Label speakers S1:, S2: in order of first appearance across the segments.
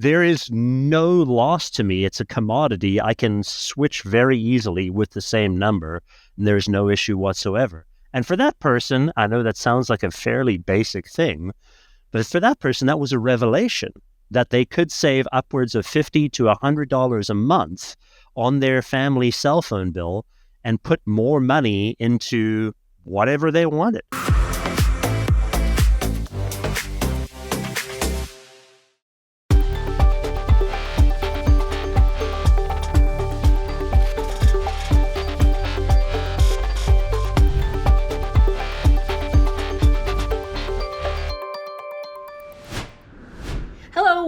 S1: there is no loss to me. It's a commodity. I can switch very easily with the same number, and there's no issue whatsoever. And for that person, I know that sounds like a fairly basic thing, but for that person, that was a revelation that they could save upwards of $50 to $100 a month on their family cell phone bill and put more money into whatever they wanted.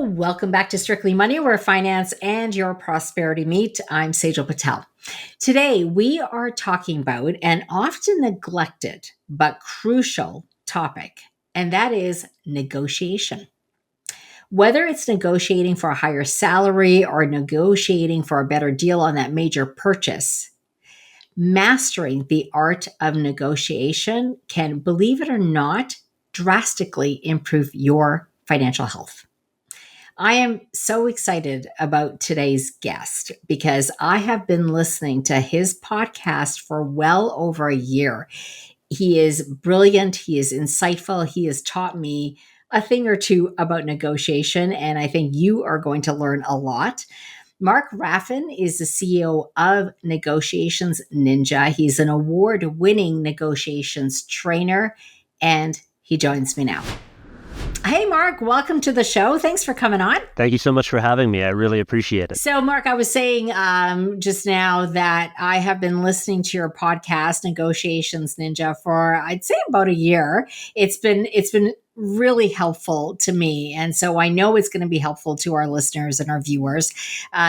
S2: Welcome back to Strictly Money, where finance and your prosperity meet. I'm Sejal Patel. Today, we are talking about an often neglected but crucial topic, and that is negotiation. Whether it's negotiating for a higher salary or negotiating for a better deal on that major purchase, mastering the art of negotiation can, believe it or not, drastically improve your financial health. I am so excited about today's guest because I have been listening to his podcast for well over a year. He is brilliant. He is insightful. He has taught me a thing or two about negotiation, and I think you are going to learn a lot. Mark Raffan is the CEO of Negotiations Ninja. He's an award-winning negotiations trainer, and he joins me now. Hey, Mark, welcome to the show. Thanks for coming on.
S1: Thank you so much for having me. I really appreciate it.
S2: So, Mark, I was saying just now that I have been listening to your podcast, Negotiations Ninja, for I'd say about a year. It's been really helpful to me. And so I know it's going to be helpful to our listeners and our viewers.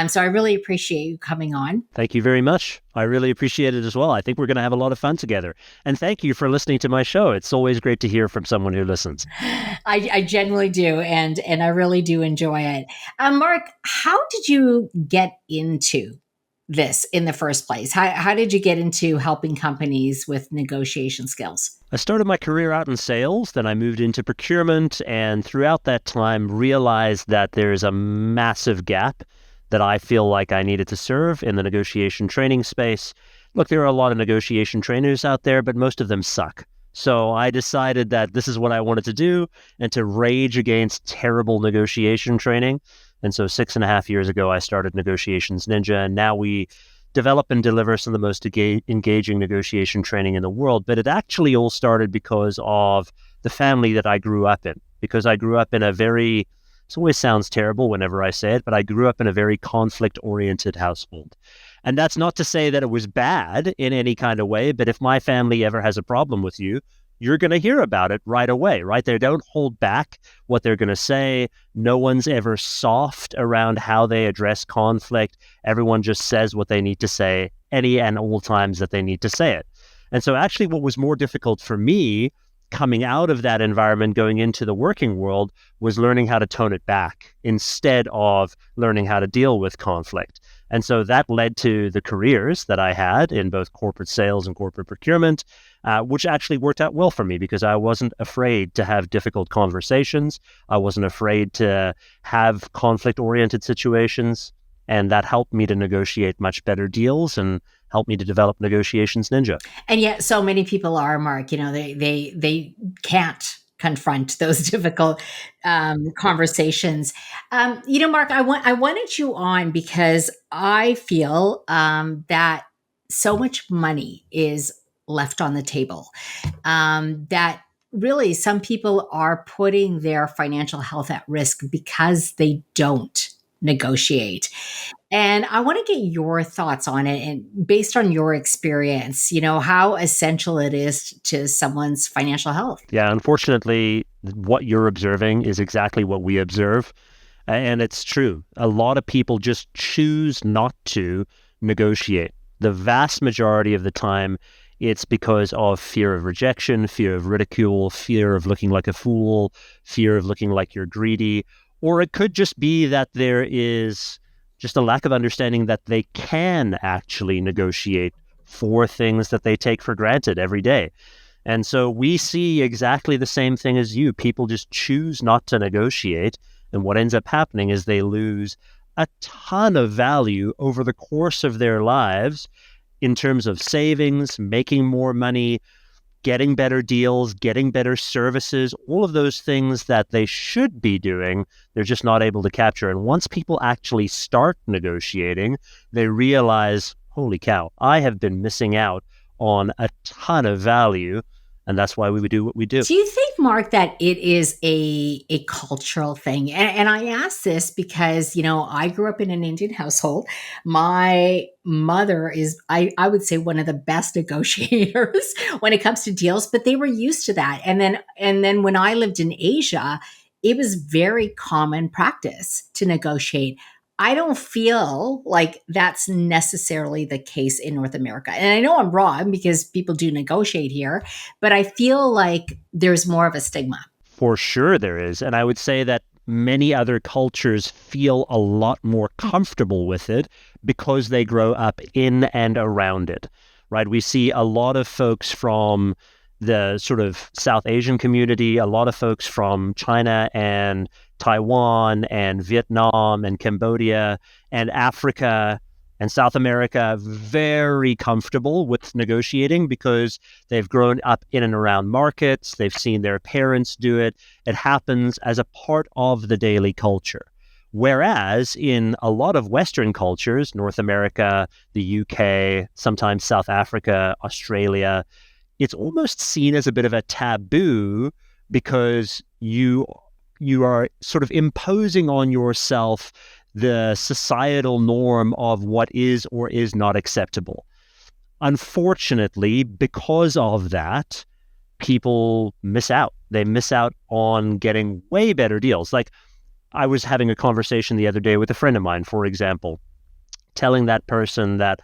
S2: So I really appreciate you coming on.
S1: Thank you very much. I really appreciate it as well. I think we're going to have a lot of fun together. And thank you for listening to my show. It's always great to hear from someone who listens.
S2: I genuinely do. And I really do enjoy it. Mark, how did you get into this in the first place? How did you get into helping companies with negotiation skills?
S1: I started my career out in sales, then I moved into procurement, and throughout that time realized that there's a massive gap that I feel like I needed to serve in the negotiation training space. Look, there are a lot of negotiation trainers out there, but most of them suck. So I decided that this is what I wanted to do and to rage against terrible negotiation training. And so 6.5 years ago, I started Negotiations Ninja, and now we develop and deliver some of the most engaging negotiation training in the world. But it actually all started because of the family that I grew up in, because I grew up in a very, it always sounds terrible whenever I say it, but I grew up in a very conflict-oriented household. And that's not to say that it was bad in any kind of way, but if my family ever has a problem with you, you're going to hear about it right away, right? They don't hold back what they're going to say. No one's ever soft around how they address conflict. Everyone just says what they need to say any and all times that they need to say it. And so actually what was more difficult for me coming out of that environment, going into the working world, was learning how to tone it back instead of learning how to deal with conflict. And so that led to the careers that I had in both corporate sales and corporate procurement, which actually worked out well for me because I wasn't afraid to have difficult conversations. I wasn't afraid to have conflict-oriented situations, and that helped me to negotiate much better deals and helped me to develop Negotiations Ninja.
S2: And yet so many people are, Mark, you know, they can't confront those difficult conversations. Mark, I wanted you on because I feel that so much money is left on the table, that really some people are putting their financial health at risk because they don't negotiate. And I want to get your thoughts on it, and based on your experience, you know, how essential it is to someone's financial health.
S1: Yeah, unfortunately, what you're observing is exactly what we observe. And it's true. A lot of people just choose not to negotiate. The vast majority of the time, it's because of fear of rejection, fear of ridicule, fear of looking like a fool, fear of looking like you're greedy. Or it could just be that there is just a lack of understanding that they can actually negotiate for things that they take for granted every day. And so we see exactly the same thing as you. People just choose not to negotiate. And what ends up happening is they lose a ton of value over the course of their lives in terms of savings, making more money, getting better deals, getting better services, all of those things that they should be doing, they're just not able to capture. And once people actually start negotiating, they realize, holy cow, I have been missing out on a ton of value. And that's why we would do what we do.
S2: Do you think, Mark, that it is a cultural thing? And I ask this because, I grew up in an Indian household. My mother is, I would say, one of the best negotiators when it comes to deals, but they were used to that. And then when I lived in Asia, it was very common practice to negotiate. I don't feel like that's necessarily the case in North America. And I know I'm wrong because people do negotiate here, but I feel like there's more of a stigma.
S1: For sure there is. And I would say that many other cultures feel a lot more comfortable with it because they grow up in and around it, right? We see a lot of folks from the sort of South Asian community, a lot of folks from China and Taiwan and Vietnam and Cambodia and Africa and South America very comfortable with negotiating because they've grown up in and around markets. They've seen their parents do it. It happens as a part of the daily culture. Whereas in a lot of Western cultures, North America, the UK, sometimes South Africa, Australia, it's almost seen as a bit of a taboo because you are sort of imposing on yourself the societal norm of what is or is not acceptable. Unfortunately, because of that, people miss out. They miss out on getting way better deals. Like I was having a conversation the other day with a friend of mine, for example, telling that person that,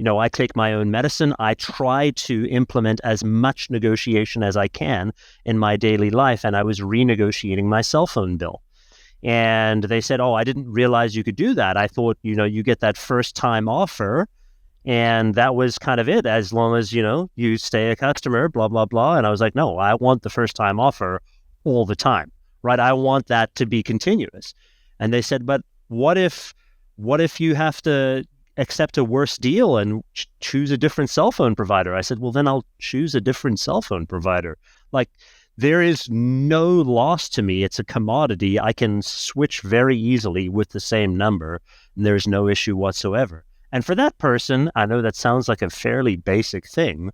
S1: I take my own medicine. I try to implement as much negotiation as I can in my daily life. And I was renegotiating my cell phone bill. And they said, oh, I didn't realize you could do that. I thought, you get that first time offer. And that was kind of it, as long as, you stay a customer, blah, blah, blah. And I was like, no, I want the first time offer all the time, right? I want that to be continuous. And they said, but what if you have to accept a worse deal and choose a different cell phone provider? I said, well, then I'll choose a different cell phone provider. Like, there is no loss to me. It's a commodity. I can switch very easily with the same number, and there's no issue whatsoever. And for that person, I know that sounds like a fairly basic thing,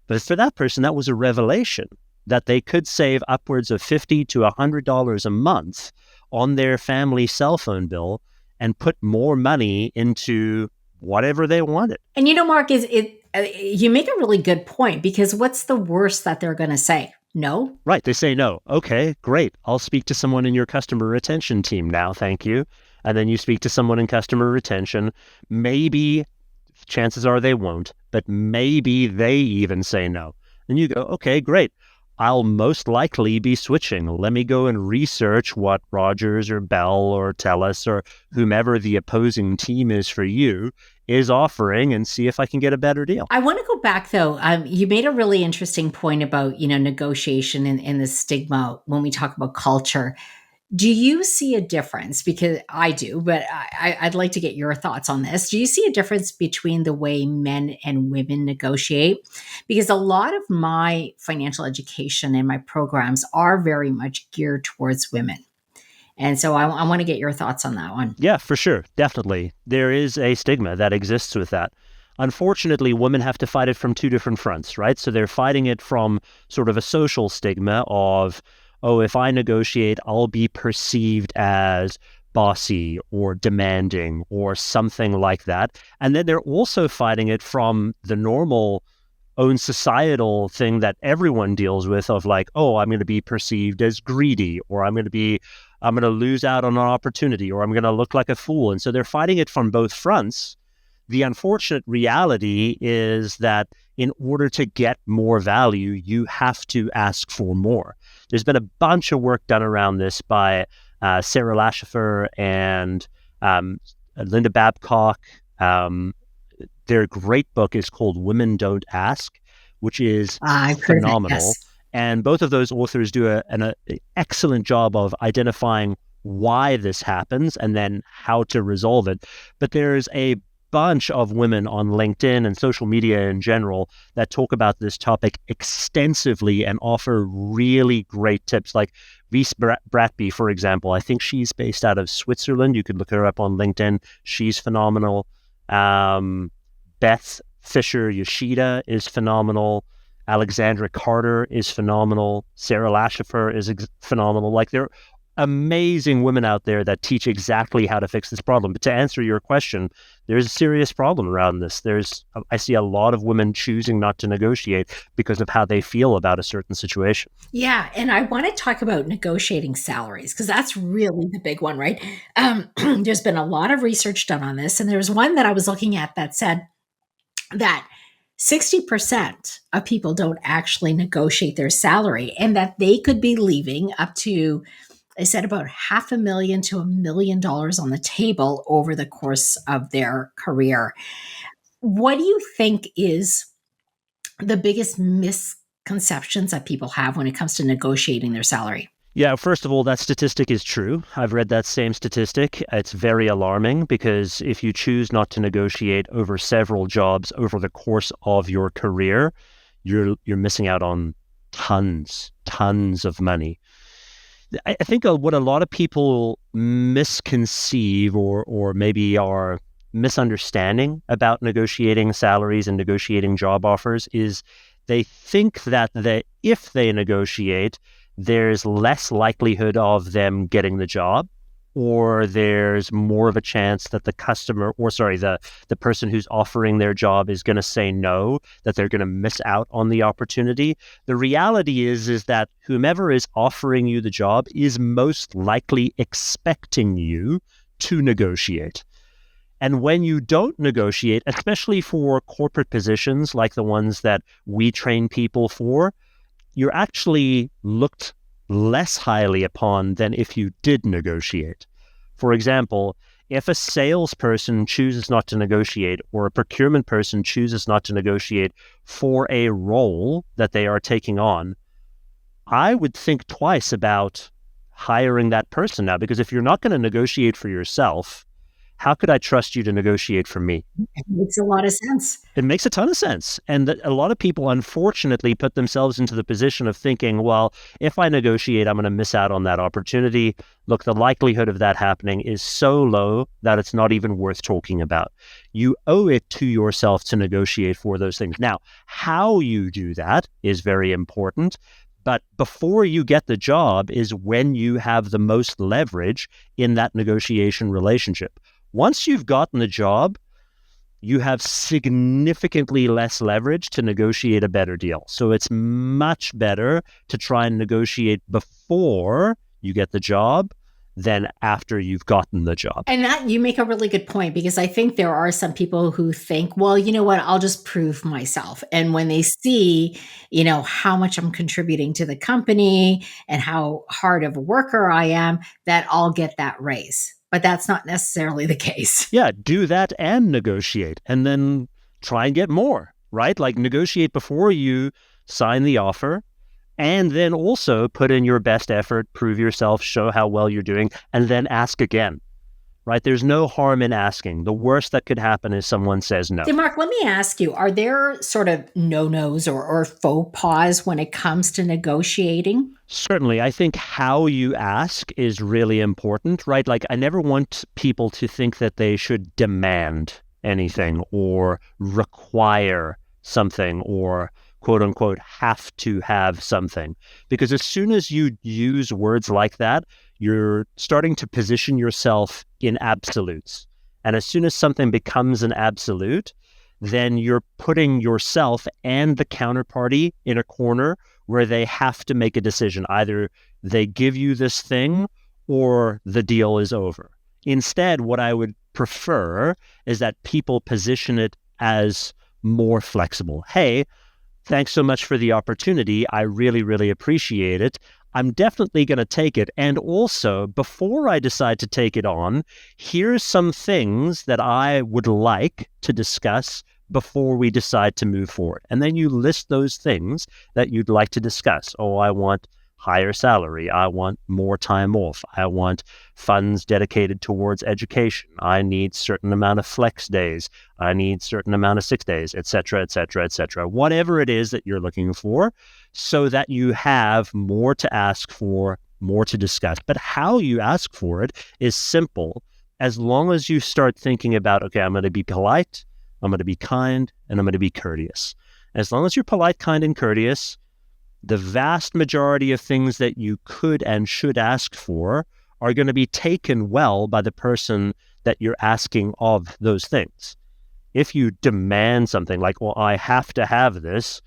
S1: but for that person, that was a revelation that they could save upwards of $50 to $100 a month on their family cell phone bill and put more money into whatever they wanted.
S2: And Mark, you make a really good point, because what's the worst that they're going to say? No?
S1: Right. They say no. Okay, great. I'll speak to someone in your customer retention team now. Thank you. And then you speak to someone in customer retention. Maybe, chances are they won't, but maybe they even say no. And you go, okay, great. I'll most likely be switching. Let me go and research what Rogers or Bell or TELUS or whomever the opposing team is for you is offering and see if I can get a better deal.
S2: I want to go back though. You made a really interesting point about, negotiation and the stigma when we talk about culture. Do you see a difference? Because I do, but I'd like to get your thoughts on this. Do you see a difference between the way men and women negotiate? Because a lot of my financial education and my programs are very much geared towards women. And so I want to get your thoughts on that one.
S1: Yeah, for sure. Definitely. There is a stigma that exists with that. Unfortunately, women have to fight it from two different fronts, right? So they're fighting it from sort of a social stigma of, oh, if I negotiate, I'll be perceived as bossy or demanding or something like that. And then they're also fighting it from the normal own societal thing that everyone deals with of like, oh, I'm going to be perceived as greedy, or I'm going to lose out on an opportunity, or I'm going to look like a fool. And so they're fighting it from both fronts. The unfortunate reality is that in order to get more value, you have to ask for more. There's been a bunch of work done around this by Sarah Lashifer and Linda Babcock. Their great book is called Women Don't Ask, which is phenomenal.
S2: Yes.
S1: And both of those authors do an excellent job of identifying why this happens and then how to resolve it. But there's a bunch of women on LinkedIn and social media in general that talk about this topic extensively and offer really great tips. Like Reese Bratby, for example, I think she's based out of Switzerland. You could look her up on LinkedIn. She's phenomenal. Beth Fisher Yoshida is phenomenal. Alexandra Carter is phenomenal. Sarah Lashifer is phenomenal. Like, there are amazing women out there that teach exactly how to fix this problem. But to answer your question, there's a serious problem around this. I see a lot of women choosing not to negotiate because of how they feel about a certain situation.
S2: Yeah, and I want to talk about negotiating salaries because that's really the big one, right? There's been a lot of research done on this, and there's one that I was looking at that said that 60% of people don't actually negotiate their salary, and that they could be leaving up to, they said, about $500,000 to $1 million on the table over the course of their career. What do you think is the biggest misconceptions that people have when it comes to negotiating their salary?
S1: Yeah, first of all, that statistic is true. I've read that same statistic. It's very alarming because if you choose not to negotiate over several jobs over the course of your career, you're missing out on tons of money. I think what a lot of people misconceive or maybe are misunderstanding about negotiating salaries and negotiating job offers is they think that if they negotiate, there's less likelihood of them getting the job, or there's more of a chance that the customer, or sorry, the person who's offering their job is going to say no, that they're going to miss out on the opportunity. The reality is that whomever is offering you the job is most likely expecting you to negotiate. And when you don't negotiate, especially for corporate positions like the ones that we train people for, you're actually looked less highly upon than if you did negotiate. For example, if a salesperson chooses not to negotiate or a procurement person chooses not to negotiate for a role that they are taking on, I would think twice about hiring that person now, because if you're not going to negotiate for yourself, how could I trust you to negotiate for me?
S2: It makes a lot of sense.
S1: It makes a ton of sense. And a lot of people, unfortunately, put themselves into the position of thinking, well, if I negotiate, I'm going to miss out on that opportunity. Look, the likelihood of that happening is so low that it's not even worth talking about. You owe it to yourself to negotiate for those things. Now, how you do that is very important. But before you get the job is when you have the most leverage in that negotiation relationship. Once you've gotten the job, you have significantly less leverage to negotiate a better deal. So it's much better to try and negotiate before you get the job than after you've gotten the job.
S2: And that, you make a really good point, because I think there are some people who think, well, you know what, I'll just prove myself. And when they see, how much I'm contributing to the company and how hard of a worker I am, that I'll get that raise. But that's not necessarily the case.
S1: Yeah, do that and negotiate, and then try and get more, right? Like, negotiate before you sign the offer, and then also put in your best effort, prove yourself, show how well you're doing, and then ask again, right? There's no harm in asking. The worst that could happen is someone says no.
S2: So, Mark, let me ask you, are there sort of no-nos or faux pas when it comes to negotiating?
S1: Certainly. I think how you ask is really important, right? Like, I never want people to think that they should demand anything or require something or quote unquote have to have something. Because as soon as you use words like that, you're starting to position yourself in absolutes. And as soon as something becomes an absolute, then you're putting yourself and the counterparty in a corner where they have to make a decision. Either they give you this thing or the deal is over. Instead, what I would prefer is that people position it as more flexible. Hey, thanks so much for the opportunity. I really, really appreciate it. I'm definitely going to take it. And also, before I decide to take it on, here's some things that I would like to discuss before we decide to move forward. And then you list those things that you'd like to discuss. Oh, I want higher salary. I want more time off. I want funds dedicated towards education. I need certain amount of flex days. I need certain amount of sick days, et cetera, et cetera, et cetera. Whatever it is that you're looking for, so that you have more to ask for, more to discuss. But how you ask for it is simple, as long as you start thinking about, okay, I'm going to be polite, I'm going to be kind, and I'm going to be courteous. As long as you're polite, kind, and courteous, the vast majority of things that you could and should ask for are going to be taken well by the person that you're asking of those things. If you demand something like, well, I have to have this,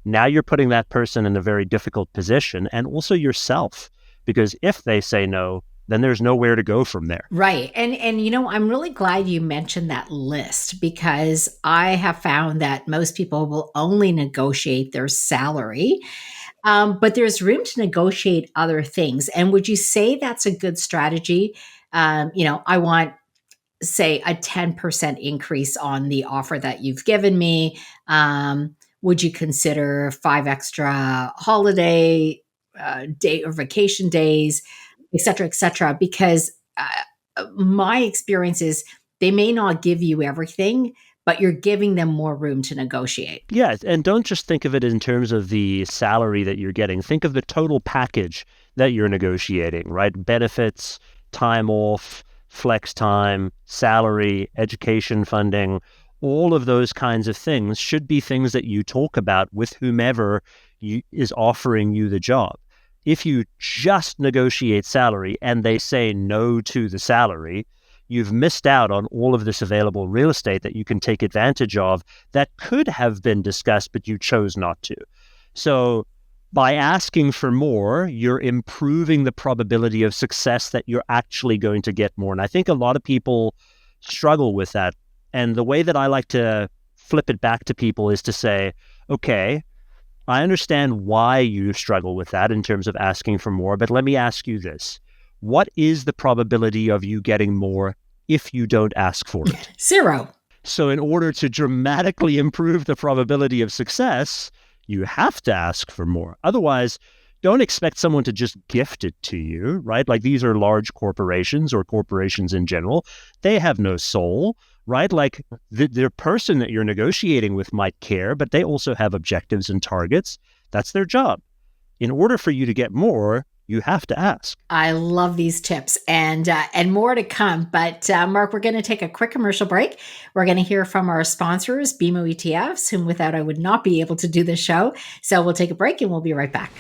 S1: now you're putting that person in a very difficult position, and also yourself, because if they say no, then there's nowhere to go from there.
S2: Right. And I'm really glad you mentioned that list, because I have found that most people will only negotiate their salary. But there's room to negotiate other things. And would you say that's a good strategy? I want, say, a 10% increase on the offer that you've given me. Would you consider 5 extra holiday day or vacation days, et cetera, et cetera? Because my experience is they may not give you everything, but you're giving them more room to negotiate.
S1: Yeah, and don't just think of it in terms of the salary that you're getting. Think of the total package that you're negotiating, right? Benefits, time off, flex time, salary, education funding, all of those kinds of things should be things that you talk about with whomever is offering you the job. If you just negotiate salary and they say no to the salary, you've missed out on all of this available real estate that you can take advantage of that could have been discussed, but you chose not to. So by asking for more, you're improving the probability of success that you're actually going to get more. And I think a lot of people struggle with that. And the way that I like to flip it back to people is to say, okay, I understand why you struggle with that in terms of asking for more, but let me ask you this. What is the probability of you getting more if you don't ask for it?
S2: 0.
S1: So in order to dramatically improve the probability of success, you have to ask for more. Otherwise, don't expect someone to just gift it to you, right? Like these are large corporations or corporations in general. They have no soul, right? Like the person that you're negotiating with might care, but they also have objectives and targets. That's their job. In order for you to get more, you have to ask.
S2: I love these tips, and more to come. But Mark, we're going to take a quick commercial break. We're going to hear from our sponsors, BMO ETFs, whom without I would not be able to do the show. So we'll take a break and we'll be right back.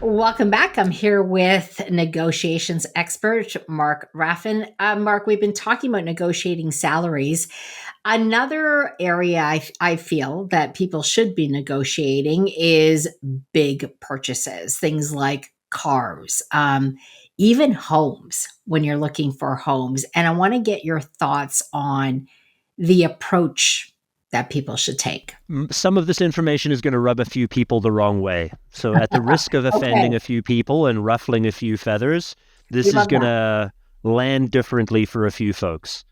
S2: Welcome back. I'm here with negotiations expert, Mark Raffan. Mark, we've been talking about negotiating salaries. Another area I feel that people should be negotiating is big purchases, things like cars, even homes when you're looking for homes. And I want to get your thoughts on the approach that people should take.
S1: Some of this information is going to rub a few people the wrong way. So at the risk of offending a few people and ruffling a few feathers, this is going to land differently for a few folks.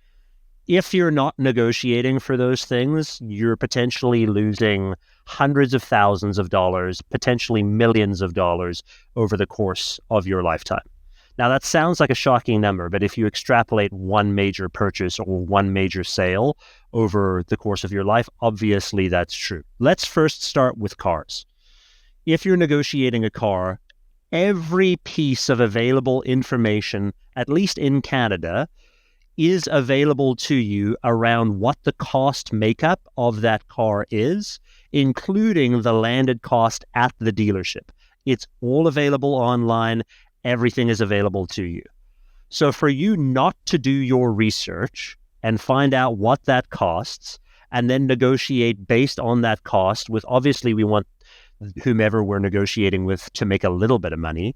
S1: If you're not negotiating for those things, you're potentially losing hundreds of thousands of dollars, potentially millions of dollars over the course of your lifetime. Now, that sounds like a shocking number, but if you extrapolate one major purchase or one major sale over the course of your life, obviously that's true. Let's first start with cars. If you're negotiating a car, every piece of available information, at least in Canada, is available to you around what the cost makeup of that car is, including the landed cost at the dealership. It's all available online. Everything is available to you. So for you not to do your research and find out what that costs and then negotiate based on that cost with, obviously we want whomever we're negotiating with to make a little bit of money.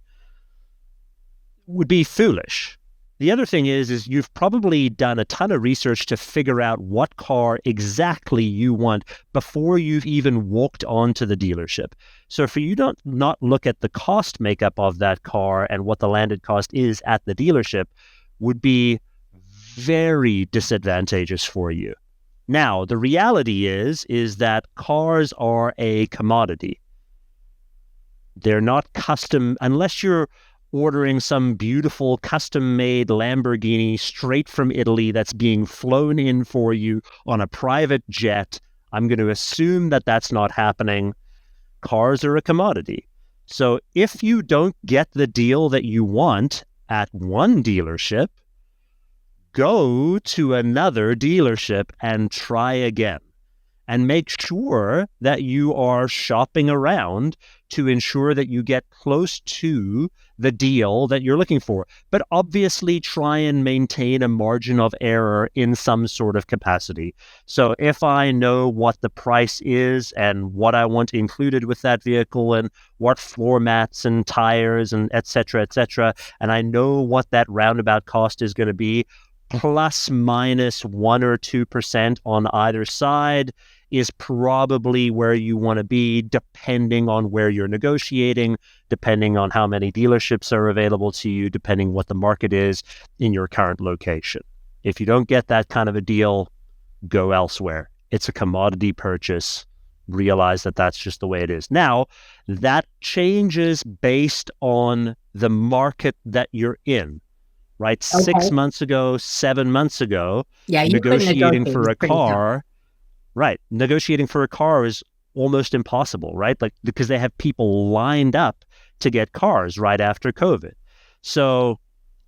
S1: would be foolish. The other thing is you've probably done a ton of research to figure out what car exactly you want before you've even walked onto the dealership. So for you to not look at the cost makeup of that car and what the landed cost is at the dealership would be very disadvantageous for you. Now, the reality is that cars are a commodity. They're not custom, unless you're ordering some beautiful custom-made Lamborghini straight from Italy that's being flown in for you on a private jet. I'm going to assume that that's not happening. Cars are a commodity. So if you don't get the deal that you want at one dealership, go to another dealership and try again. And make sure that you are shopping around to ensure that you get close to the deal that you're looking for. But obviously try and maintain a margin of error in some sort of capacity. So if I know what the price is and what I want included with that vehicle and what floor mats and tires and et cetera, and I know what that roundabout cost is going to be, plus minus 1 or 2% on either side is probably where you want to be, depending on where you're negotiating, depending on how many dealerships are available to you, depending what the market is in your current location. If you don't get that kind of a deal, go elsewhere. It's a commodity purchase. Realize that that's just the way it is. Now, that changes based on the market that you're in, right?
S2: Okay.
S1: 6 months ago, 7 months ago,
S2: Yeah, you couldn't
S1: negotiating
S2: negotiate.
S1: for
S2: It's
S1: a
S2: pretty tough.
S1: car. Right. Negotiating for a car is almost impossible, right? Like, because they have people lined up to get cars right after COVID. So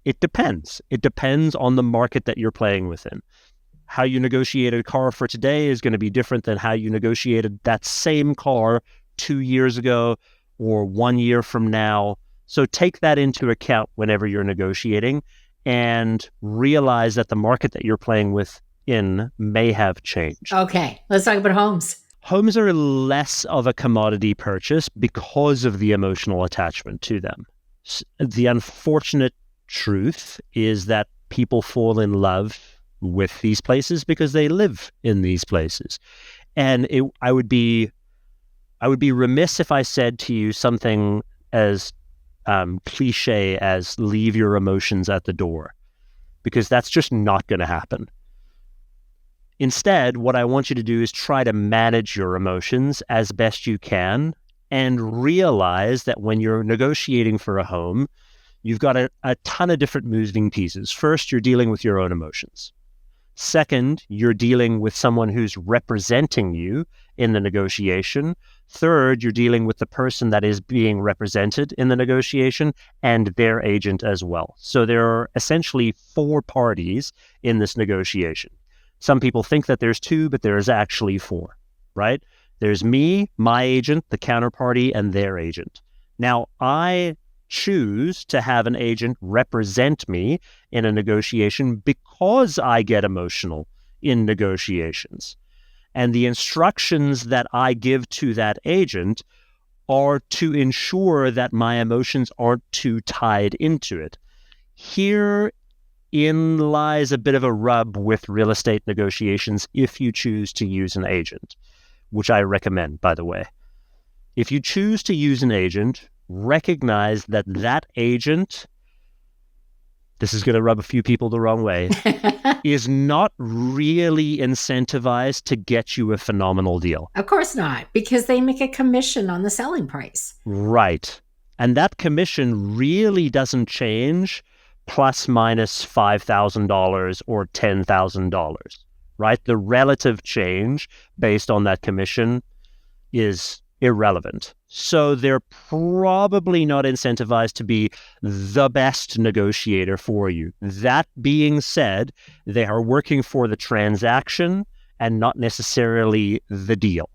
S1: it depends. It depends on the market that you're playing within. How you negotiated a car for today is going to be different than how you negotiated that same car 2 years ago or 1 year from now. So take that into account whenever you're negotiating and realize that the market that you're playing with in may have changed.
S2: Okay, let's talk about homes.
S1: Homes are less of a commodity purchase because of the emotional attachment to them. The unfortunate truth is that people fall in love with these places because they live in these places. And I would be remiss if I said to you something as cliche as leave your emotions at the door, because that's just not going to happen. Instead, what I want you to do is try to manage your emotions as best you can and realize that when you're negotiating for a home, you've got a ton of different moving pieces. First, you're dealing with your own emotions. Second, you're dealing with someone who's representing you in the negotiation. Third, you're dealing with the person that is being represented in the negotiation and their agent as well. So there are essentially 4 parties in this negotiation. Some people think that there's 2, but there's actually 4, right? There's me, my agent, the counterparty, and their agent. Now, I choose to have an agent represent me in a negotiation because I get emotional in negotiations. And the instructions that I give to that agent are to ensure that my emotions aren't too tied into it. Herein lies a bit of a rub with real estate negotiations if you choose to use an agent, which I recommend, by the way. If you choose to use an agent, recognize that that agent, this is going to rub a few people the wrong way, is not really incentivized to get you a phenomenal deal.
S2: Of course not, because they make a commission on the selling price.
S1: Right. And that commission really doesn't change plus minus $5,000 or $10,000, right? The relative change based on that commission is irrelevant. So they're probably not incentivized to be the best negotiator for you. That being said, they are working for the transaction and not necessarily the deal.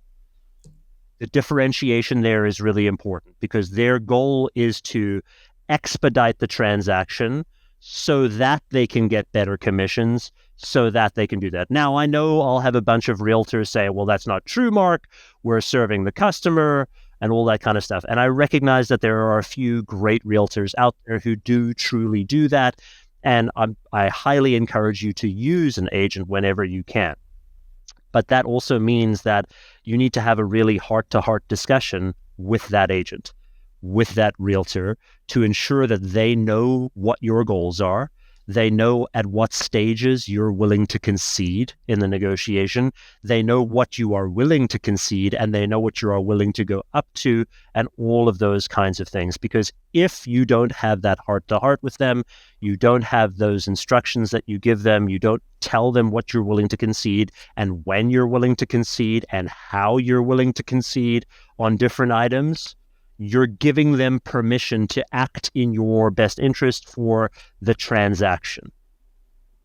S1: The differentiation there is really important because their goal is to expedite the transaction so that they can get better commissions, so that they can do that. Now, I know I'll have a bunch of realtors say, well, that's not true, Mark. We're serving the customer. and all that kind of stuff. And I recognize that there are a few great realtors out there who do truly do that. And I highly encourage you to use an agent whenever you can. But that also means that you need to have a really heart-to-heart discussion with that agent, with that realtor, to ensure that they know what your goals are. They know at what stages you're willing to concede in the negotiation. They know what you are willing to concede, and they know what you are willing to go up to, and all of those kinds of things. Because if you don't have that heart-to-heart with them, you don't have those instructions that you give them, you don't tell them what you're willing to concede and when you're willing to concede and how you're willing to concede on different items, you're giving them permission to act in your best interest for the transaction.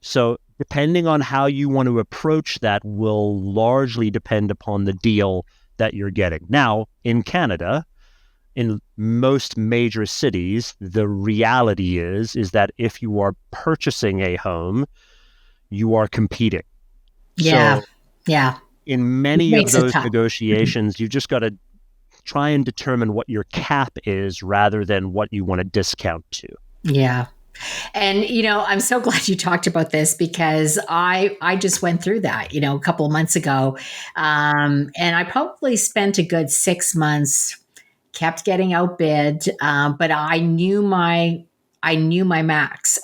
S1: So depending on how you want to approach that will largely depend upon the deal that you're getting. Now, in Canada, in most major cities, the reality is that if you are purchasing a home, you are competing.
S2: Yeah.
S1: So
S2: Yeah.
S1: in
S2: It
S1: many of
S2: makes it
S1: those
S2: tough.
S1: negotiations, you just got to try and determine what your cap is rather than what you want to discount to.
S2: Yeah. And I'm so glad you talked about this because I just went through that, a couple of months ago. And I probably spent a good 6 months, kept getting outbid, but I knew my max.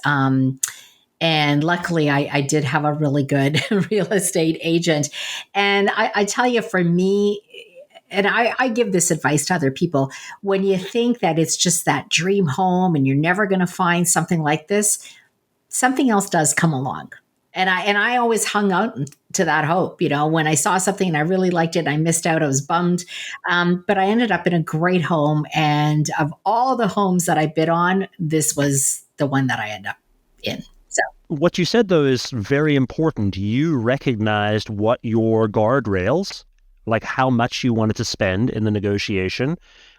S2: And luckily, I did have a really good real estate agent. And I tell you, for me, and I give this advice to other people, when you think that it's just that dream home and you're never going to find something like this, something else does come along. And I always hung out to that hope. When I saw something and I really liked it, and I missed out. I was bummed, but I ended up in a great home. And of all the homes that I bid on, this was the one that I ended up in. So
S1: What you said, though, is very important. You recognized what your guardrails, like how much you wanted to spend in the negotiation,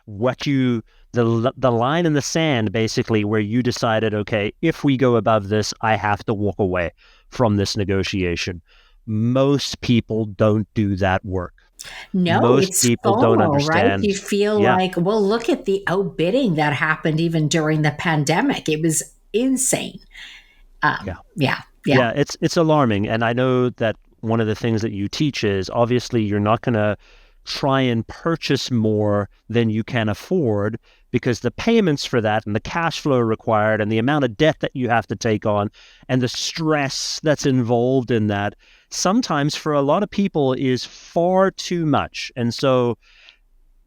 S1: the line in the sand, basically, where you decided, okay, if we go above this, I have to walk away from this negotiation. Most people don't do that work.
S2: no,
S1: Most
S2: it's
S1: people don't
S2: FOMO, right?
S1: understand.
S2: You feel
S1: Yeah,
S2: like, well, look at the outbidding that happened even during the pandemic. It was insane.
S1: yeah.
S2: Yeah, yeah,
S1: Yeah, it's alarming. And I know that one of the things that you teach is obviously you're not going to try and purchase more than you can afford, because the payments for that and the cash flow required and the amount of debt that you have to take on and the stress that's involved in that sometimes for a lot of people is far too much. And so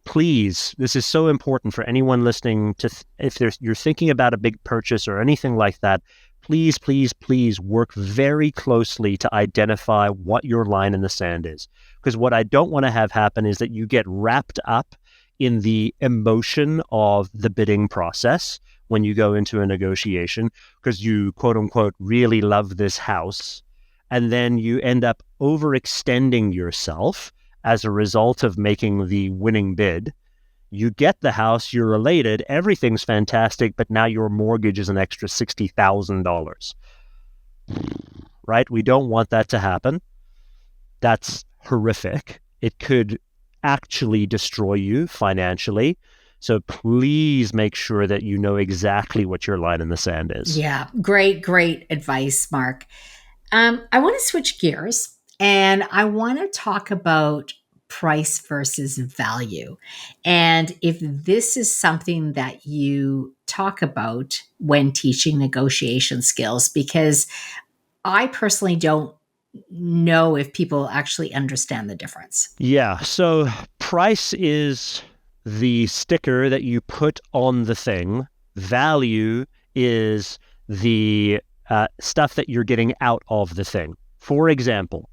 S1: please, this is so important for anyone listening to, if you're thinking about a big purchase or anything like that, please, please, please work very closely to identify what your line in the sand is. Because what I don't want to have happen is that you get wrapped up in the emotion of the bidding process when you go into a negotiation, because you, quote unquote, really love this house. And then you end up overextending yourself as a result of making the winning bid. You get the house, you're elated, everything's fantastic, but now your mortgage is an extra $60,000, right? We don't want that to happen. That's horrific. It could actually destroy you financially. So please make sure that you know exactly what your line in the sand is.
S2: yeah. Great advice, Mark. I want to switch gears and I want to talk about price versus value. And if this is something that you talk about when teaching negotiation skills, because I personally don't know if people actually understand the difference.
S1: Yeah. So price is the sticker that you put on the thing. Value is the stuff that you're getting out of the thing. For example,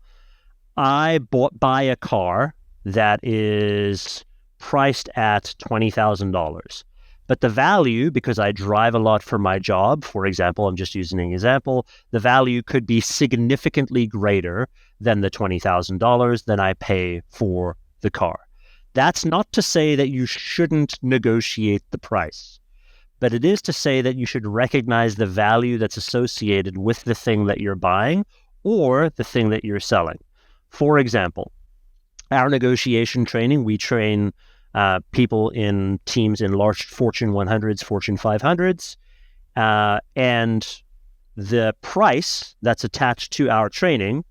S1: buy a car that is priced at $20,000. But the value, because I drive a lot for my job, for example, I'm just using an example, the value could be significantly greater than the $20,000 than I pay for the car. That's not to say that you shouldn't negotiate the price, but it is to say that you should recognize the value that's associated with the thing that you're buying or the thing that you're selling. For example, our negotiation training, we train people in teams in large Fortune 100s, Fortune 500s, and the price that's attached to our training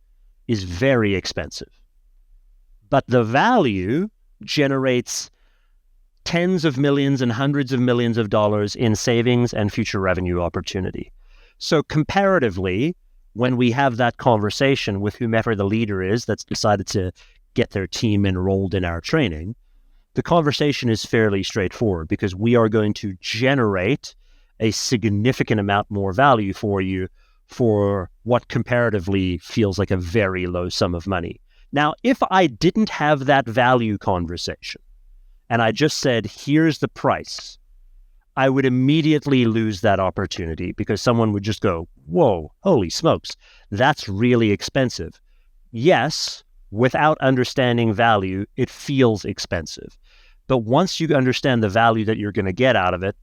S1: is very expensive. But the value generates tens of millions and hundreds of millions of dollars in savings and future revenue opportunity. So comparatively, when we have that conversation with whomever the leader is that's decided to get their team enrolled in our training, the conversation is fairly straightforward because we are going to generate a significant amount more value for you for what comparatively feels like a very low sum of money. Now, if I didn't have that value conversation and I just said, here's the price, I would immediately lose that opportunity because someone would just go, whoa, holy smokes, that's really expensive. Yes, without understanding value, it feels expensive. But once you understand the value that you're going to get out of it,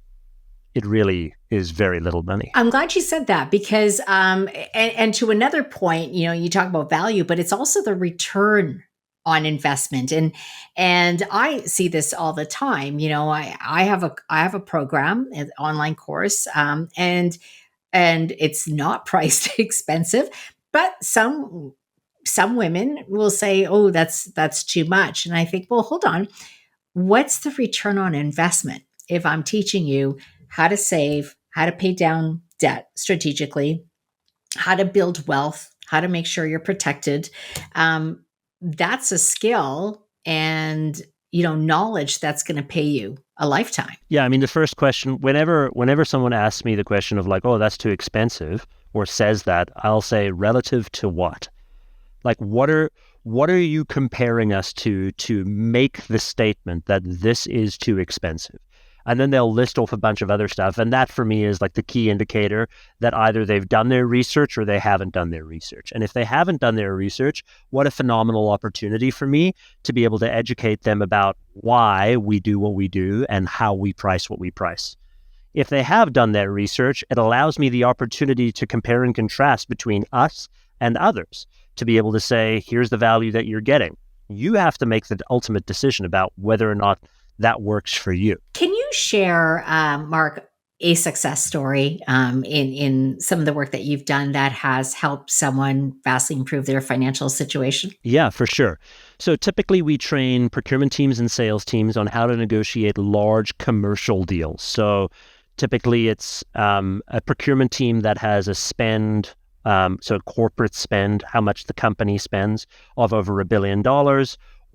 S1: it really is very little money.
S2: I'm glad you said that because, and to another point, you talk about value, but it's also the return on investment, and I see this all the time. I have a program, an online course, and it's not priced expensive, but some women will say, "Oh, that's too much," and I think, well, hold on, what's the return on investment if I'm teaching you how to save, how to pay down debt strategically, how to build wealth, how to make sure you're protected? That's a skill and knowledge that's going to pay you a lifetime.
S1: Yeah, I mean, the first question, whenever someone asks me the question of like, oh, that's too expensive, or says that, I'll say, relative to what? Like, what are you comparing us to make the statement that this is too expensive? And then they'll list off a bunch of other stuff. And that for me is like the key indicator that either they've done their research or they haven't done their research. And if they haven't done their research, what a phenomenal opportunity for me to be able to educate them about why we do what we do and how we price what we price. If they have done their research, it allows me the opportunity to compare and contrast between us and others, to be able to say, here's the value that you're getting. You have to make the ultimate decision about whether or not that works for you.
S2: Can you share, Mark, a success story in some of the work that you've done that has helped someone vastly improve their financial situation?
S1: Yeah, for sure. So typically we train procurement teams and sales teams on how to negotiate large commercial deals. So typically it's a procurement team that has a spend, so corporate spend, how much the company spends, of over $1 billion,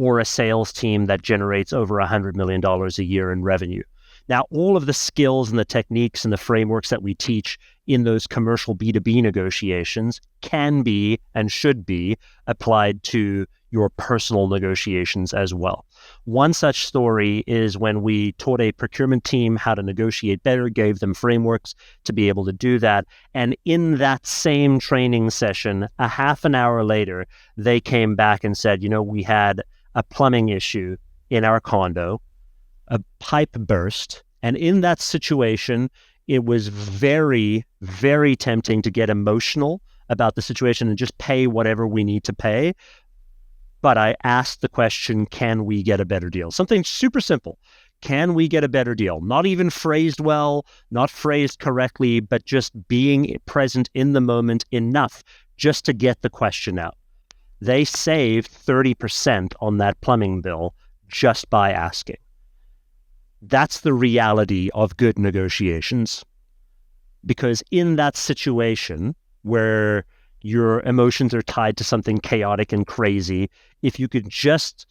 S1: or a sales team that generates over $100 million a year in revenue. Now, all of the skills and the techniques and the frameworks that we teach in those commercial B2B negotiations can be and should be applied to your personal negotiations as well. One such story is when we taught a procurement team how to negotiate better, gave them frameworks to be able to do that. And in that same training session, a half an hour later, they came back and said, we had a plumbing issue in our condo, a pipe burst. And in that situation, it was very, very tempting to get emotional about the situation and just pay whatever we need to pay. But I asked the question, can we get a better deal? Something super simple. Can we get a better deal? Not even phrased well, not phrased correctly, but just being present in the moment enough just to get the question out. They saved 30% on that plumbing bill just by asking. That's the reality of good negotiations. Because in that situation where your emotions are tied to something chaotic and crazy, if you could just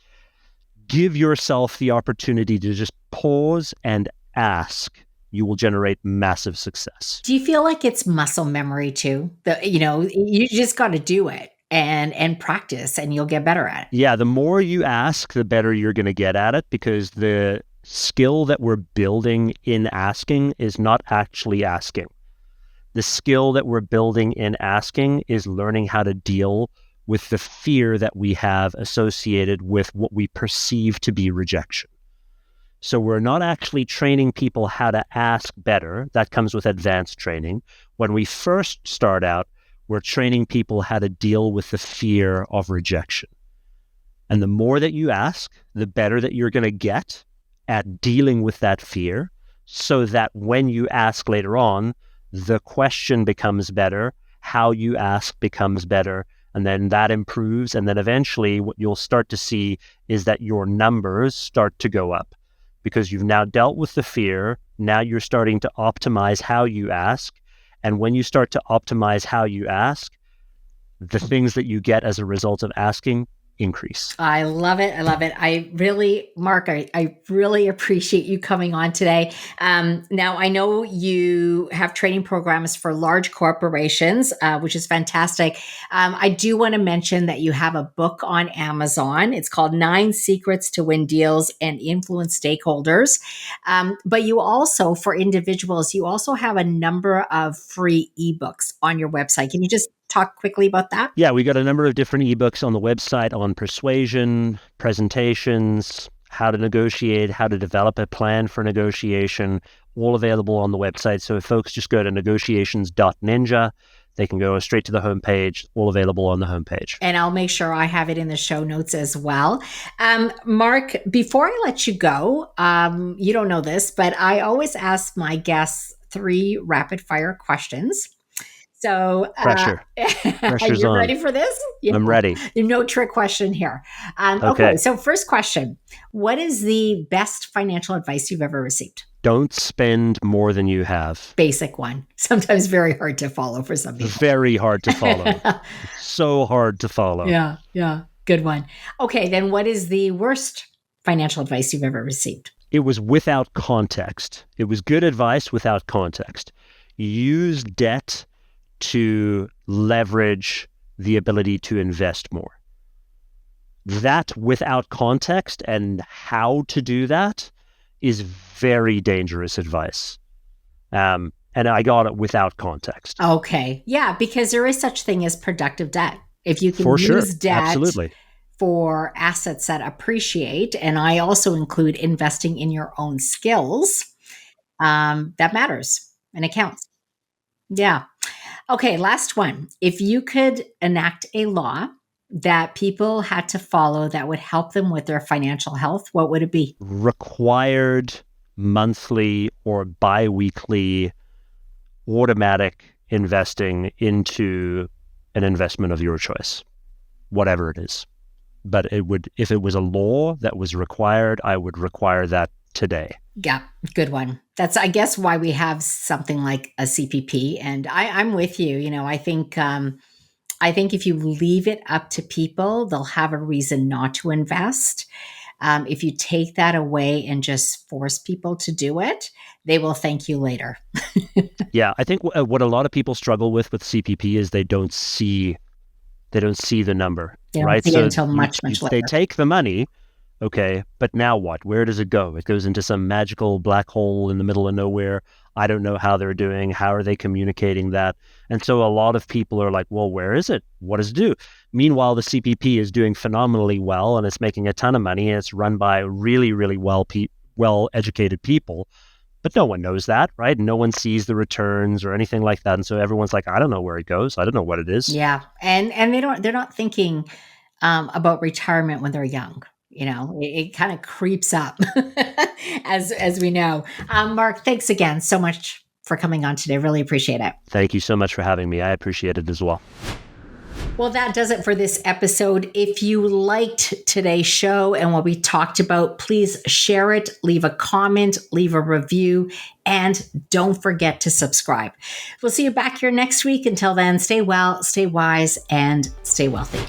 S1: give yourself the opportunity to just pause and ask, you will generate massive success.
S2: Do you feel like it's muscle memory too? You just got to do it and practice and you'll get better at it.
S1: Yeah, the more you ask, the better you're going to get at it, because the skill that we're building in asking is not actually asking. The skill that we're building in asking is learning how to deal with the fear that we have associated with what we perceive to be rejection. So we're not actually training people how to ask better. That comes with advanced training. When we first start out, we're training people how to deal with the fear of rejection. And the more that you ask, the better that you're going to get at dealing with that fear so that when you ask later on, the question becomes better, how you ask becomes better, and then that improves. And then eventually what you'll start to see is that your numbers start to go up because you've now dealt with the fear. Now you're starting to optimize how you ask. And when you start to optimize how you ask, the things that you get as a result of asking increase.
S2: I love it. I love it. I really, Mark, I really appreciate you coming on today. Now, I know you have training programs for large corporations, which is fantastic. I do want to mention that you have a book on Amazon. It's called 9 Secrets to Win Deals and Influence Stakeholders. But you also, for individuals, you also have a number of free ebooks on your website. Can you just talk quickly about that?
S1: Yeah, we got a number of different ebooks on the website on persuasion, presentations, how to negotiate, how to develop a plan for negotiation, all available on the website. So if folks just go to negotiations.ninja, they can go straight to the homepage, all available on the homepage.
S2: And I'll make sure I have it in the show notes as well. Mark, before I let you go, you don't know this, but I always ask my guests 3 rapid fire questions. So,
S1: Pressure.
S2: are
S1: Pressure's
S2: you
S1: on.
S2: ready for this?
S1: I'm ready.
S2: No trick question here.
S1: Okay.
S2: So first question, what is the best financial advice you've ever received?
S1: Don't spend more than you have.
S2: Basic one. Sometimes very hard to follow for some people.
S1: Very hard to follow. So hard to follow.
S2: Yeah. Good one. Okay, then what is the worst financial advice you've ever received?
S1: It was without context. It was good advice without context. Use debt to leverage the ability to invest more. That without context and how to do that is very dangerous advice. And I got it without context.
S2: Okay. Yeah, because there is such thing as productive debt. If you can
S1: For sure.
S2: use debt
S1: Absolutely.
S2: for assets that appreciate, and I also include investing in your own skills, that matters and it counts. Yeah. Okay, last one. If you could enact a law that people had to follow that would help them with their financial health, what would it be?
S1: Required monthly or bi-weekly automatic investing into an investment of your choice, whatever it is. But it would, if it was a law that was required, I would require that today.
S2: Yeah, good one. That's, I guess, why we have something like a CPP. And I'm with you. I think if you leave it up to people, they'll have a reason not to invest. If you take that away and just force people to do it, they will thank you later.
S1: Yeah, I think what a lot of people struggle with CPP is they don't see the number,
S2: They don't
S1: right?
S2: see it
S1: So
S2: until much later.
S1: they take the money. Okay, but now what? Where does it go? It goes into some magical black hole in the middle of nowhere. I don't know how they're doing. How are they communicating that? And so a lot of people are like, well, where is it? What does it do? Meanwhile, the CPP is doing phenomenally well and it's making a ton of money and it's run by really, really well-educated people. But no one knows that, right? No one sees the returns or anything like that. And so everyone's like, I don't know where it goes. I don't know what it is.
S2: Yeah. And they're not thinking about retirement when they're young. It kind of creeps up as we know. Mark, thanks again so much for coming on today. Really appreciate it.
S1: Thank you so much for having me. I appreciate it as well.
S2: Well, that does it for this episode. If you liked today's show and what we talked about, please share it, leave a comment, leave a review, and don't forget to subscribe. We'll see you back here next week. Until then, stay well, stay wise, and stay wealthy.